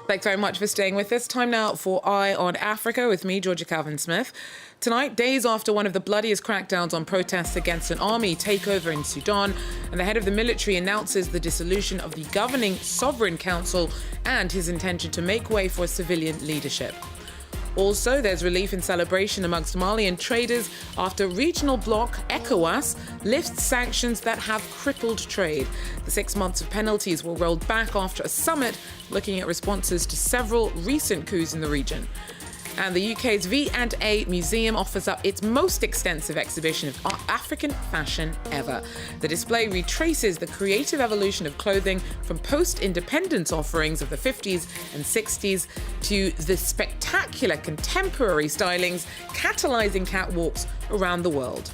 Thanks very much for staying with us. Time now for Eye on Africa with me, Georgia Calvin-Smith. Tonight, days after one of the bloodiest crackdowns on protests against an army takeover in Sudan, and the head of the military announces the dissolution of the governing Sovereign Council and his intention to make way for civilian leadership. Also, there's relief and celebration amongst Malian traders after regional bloc Ecowas lifts sanctions that have crippled trade. The 6 months of penalties were rolled back after a summit looking at responses to several recent coups in the region. And the UK's V&A Museum offers up its most extensive exhibition of African fashion ever. The display retraces the creative evolution of clothing from post-independence offerings of the 50s and 60s to the spectacular contemporary stylings catalyzing catwalks around the world.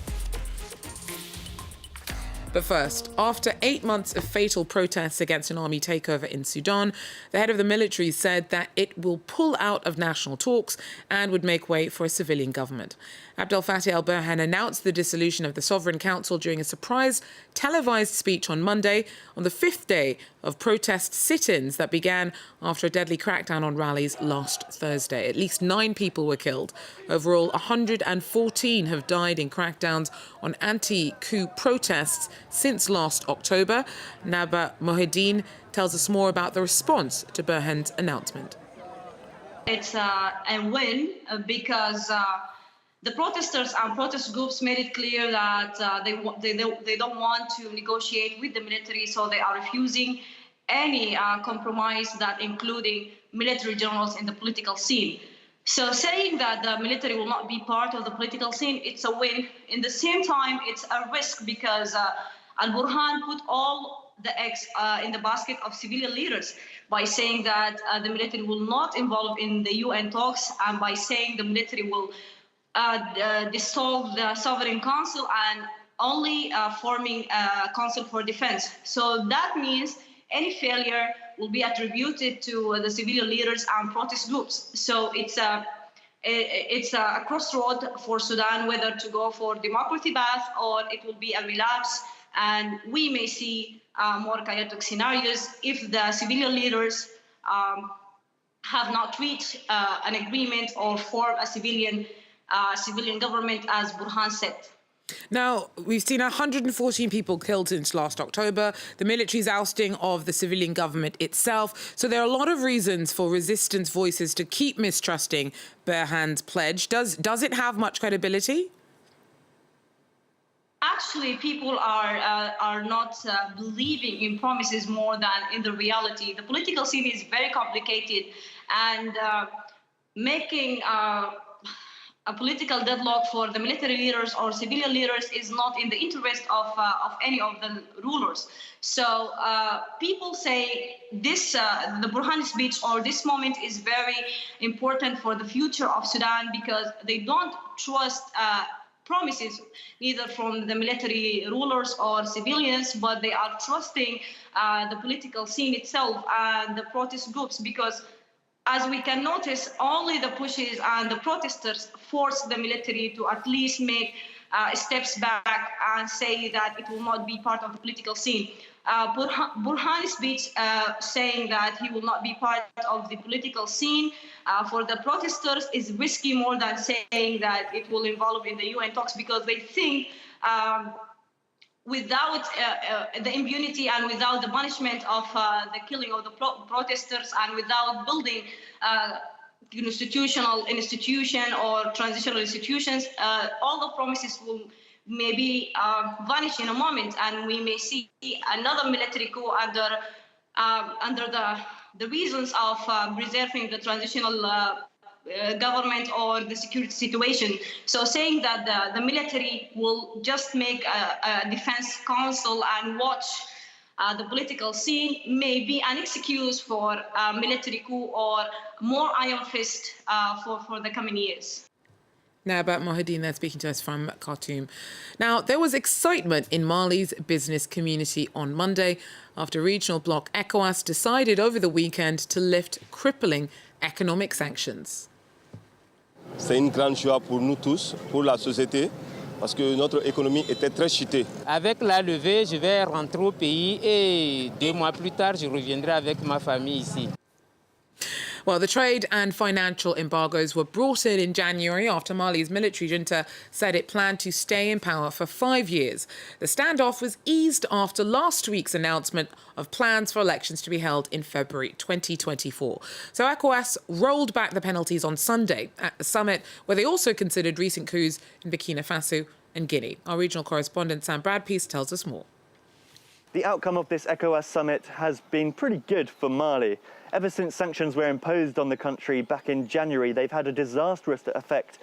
But first, after 8 months of fatal protests against an army takeover in Sudan, the head of the military said that it will pull out of national talks and would make way for a civilian government. Abdel Fattah al-Burhan announced the dissolution of the Sovereign Council during a surprise televised speech on Monday, on the 5th day of protest sit-ins that began after a deadly crackdown on rallies last Thursday. At least 9 people were killed. Overall, 114 have died in crackdowns on anti-coup protests since last October. Naba Mohideen tells us more about the response to Burhan's announcement. It's a win because the protesters and protest groups made it clear that they don't want to negotiate with the military, so they are refusing any compromise, that including military generals in the political scene. So saying that the military will not be part of the political scene, it's a win. In the same time, it's a risk because Al-Burhan put all the eggs in the basket of civilian leaders by saying that the military will not involve in the UN talks, and by saying the military will dissolve the Sovereign Council and only forming a Council for Defense. So that means any failure will be attributed to the civilian leaders and protest groups. So it's a crossroad for Sudan, whether to go for democracy path or it will be a relapse. And we may see more chaotic scenarios if the civilian leaders have not reached an agreement or form a civilian government, as Burhan said. Now, we've seen 114 people killed since last October, the military's ousting of the civilian government itself. So there are a lot of reasons for resistance voices to keep mistrusting Burhan's pledge. Does it have much credibility? Actually, people are not believing in promises more than in the reality. The political scene is very complicated, and making a political deadlock for the military leaders or civilian leaders is not in the interest of any of the rulers. So people say this, the Burhan speech or this moment is very important for the future of Sudan, because they don't trust promises neither from the military rulers or civilians, but they are trusting the political scene itself and the protest groups, because as we can notice, only the pushes and the protesters force the military to at least make steps back and say that it will not be part of the political scene. Burhan's speech saying that he will not be part of the political scene for the protesters is risky more than saying that it will involve in the UN talks, because they think without the impunity and without the punishment of the killing of the protesters, and without building institution or transitional institutions, all the promises will maybe vanish in a moment, and we may see another military coup under the reasons of preserving the transitional government or the security situation. So saying that the military will just make a defense council and watch the political scene may be an excuse for a military coup or more iron fist for the coming years. Now about Mohideen there speaking to us from Khartoum. Now, there was excitement in Mali's business community on Monday after regional bloc Ecowas decided over the weekend to lift crippling economic sanctions. C'est une grande joie pour nous tous, pour la société, parce que notre économie était très chutée. Avec la levée, je vais rentrer au pays et 2 mois plus tard, je reviendrai avec ma famille ici. Well, the trade and financial embargoes were brought in January after Mali's military junta said it planned to stay in power for 5 years. The standoff was eased after last week's announcement of plans for elections to be held in February 2024. So Ecowas rolled back the penalties on Sunday at the summit, where they also considered recent coups in Burkina Faso and Guinea. Our regional correspondent Sam Bradpeace tells us more. The outcome of this Ecowas summit has been pretty good for Mali. Ever since sanctions were imposed on the country back in January, they've had a disastrous effect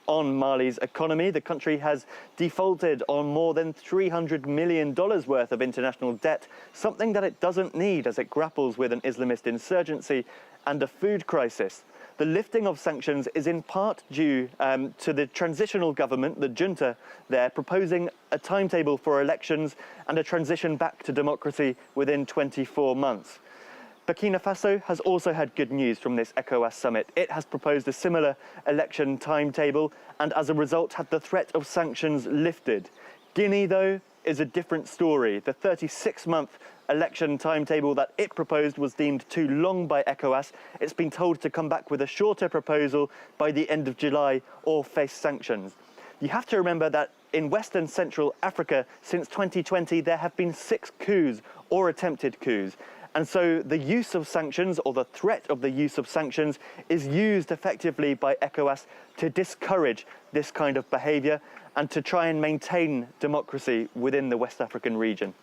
on Mali's economy. The country has defaulted on more than $300 million worth of international debt, something that it doesn't need as it grapples with an Islamist insurgency and a food crisis. The lifting of sanctions is in part due to the transitional government, the junta there, proposing a timetable for elections and a transition back to democracy within 24 months. Burkina Faso has also had good news from this Ecowas summit. It has proposed a similar election timetable and as a result had the threat of sanctions lifted. Guinea, though, is a different story. The 36-month election timetable that it proposed was deemed too long by Ecowas. It's been told to come back with a shorter proposal by the end of July or face sanctions. You have to remember that in West and Central Africa, since 2020, there have been 6 coups or attempted coups. And so the use of sanctions, or the threat of the use of sanctions, is used effectively by Ecowas to discourage this kind of behaviour and to try and maintain democracy within the West African region.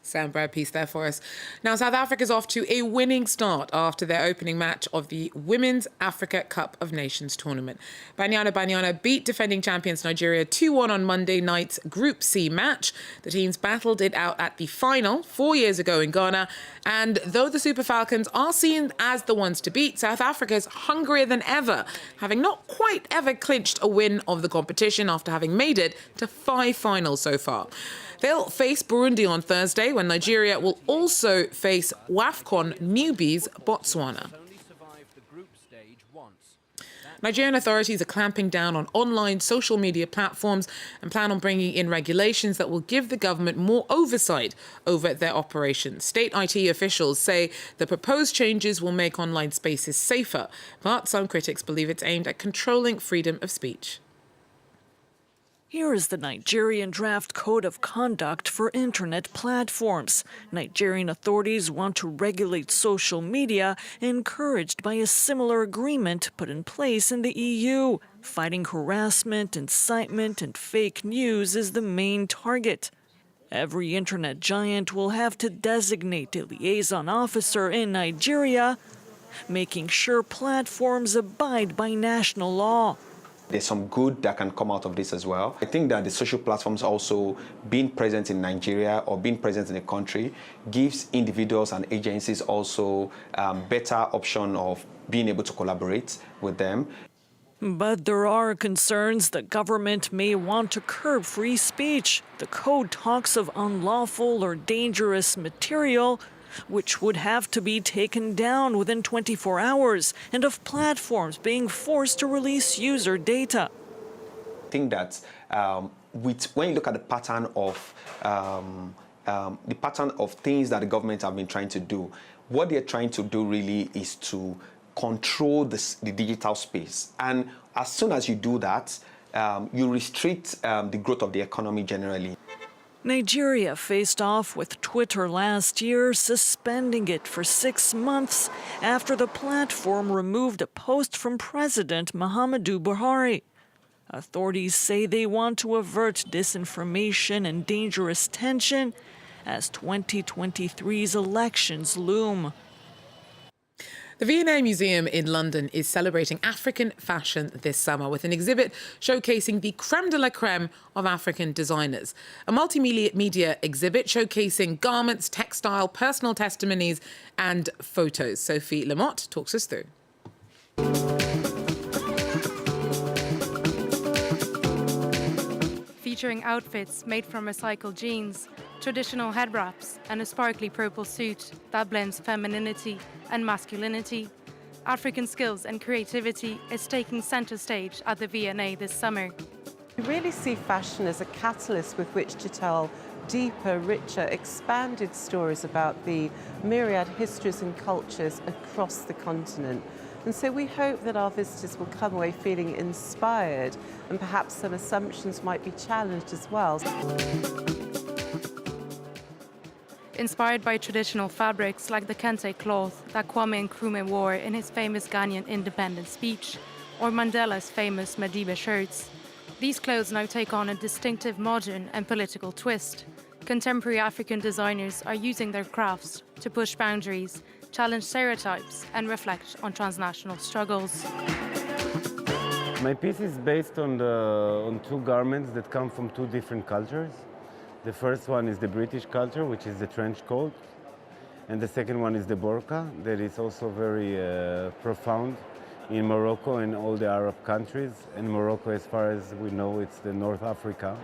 Sam Bradpeace there for us. Now, South Africa's off to a winning start after their opening match of the Women's Africa Cup of Nations tournament. Banyana beat defending champions Nigeria 2-1 on Monday night's Group C match. The teams battled it out at the final 4 years ago in Ghana. And though the Super Falcons are seen as the ones to beat, South Africa's hungrier than ever, having not quite ever clinched a win of the competition after having made it to 5 finals so far. They'll face Burundi on Thursday, when Nigeria will also face WAFCON newbies Botswana. Nigerian authorities are clamping down on online social media platforms and plan on bringing in regulations that will give the government more oversight over their operations. State IT officials say the proposed changes will make online spaces safer, but some critics believe it's aimed at controlling freedom of speech. Here is the Nigerian draft code of conduct for internet platforms. Nigerian authorities want to regulate social media, encouraged by a similar agreement put in place in the EU. Fighting harassment, incitement, and fake news is the main target. Every internet giant will have to designate a liaison officer in Nigeria, making sure platforms abide by national law. There's some good that can come out of this as well. I think that the social platforms also being present in Nigeria or being present in the country gives individuals and agencies also better option of being able to collaborate with them. But there are concerns the government may want to curb free speech. The code talks of unlawful or dangerous material, which would have to be taken down within 24 hours, and of platforms being forced to release user data. I think that when you look at the pattern of things that the government have been trying to do, what they're trying to do really is to control the digital space. And as soon as you do that, you restrict the growth of the economy generally. Nigeria faced off with Twitter last year, suspending it for 6 months after the platform removed a post from President Muhammadu Buhari. Authorities say they want to avert disinformation and dangerous tension as 2023's elections loom. The V&A Museum in London is celebrating African fashion this summer with an exhibit showcasing the creme de la creme of African designers. A multimedia exhibit showcasing garments, textile, personal testimonies and photos. Sophie Lamotte talks us through. Featuring outfits made from recycled jeans, traditional head wraps and a sparkly purple suit that blends femininity and masculinity, African skills and creativity is taking centre stage at the V&A this summer. We really see fashion as a catalyst with which to tell deeper, richer, expanded stories about the myriad histories and cultures across the continent. And so we hope that our visitors will come away feeling inspired, and perhaps some assumptions might be challenged as well. Inspired by traditional fabrics like the kente cloth that Kwame Nkrumah wore in his famous Ghanaian independence speech, or Mandela's famous Madiba shirts, these clothes now take on a distinctive modern and political twist. Contemporary African designers are using their crafts to push boundaries, challenge stereotypes, and reflect on transnational struggles. My piece is based on two garments that come from two different cultures. The first one is the British culture, which is the trench coat, and the second one is the burqa, that is also very profound in Morocco and all the Arab countries. And Morocco, as far as we know, it's the North Africa.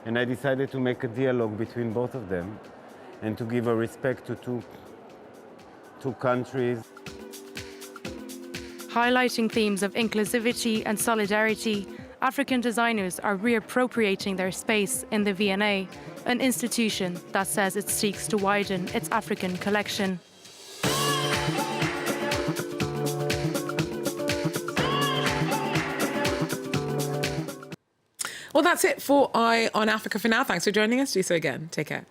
And I decided to make a dialogue between both of them and to give a respect to two countries. Highlighting themes of inclusivity and solidarity, African designers are reappropriating their space in the V&A, an institution that says it seeks to widen its African collection. Well, that's it for Eye on Africa for now. Thanks for joining us. Do so again. Take care.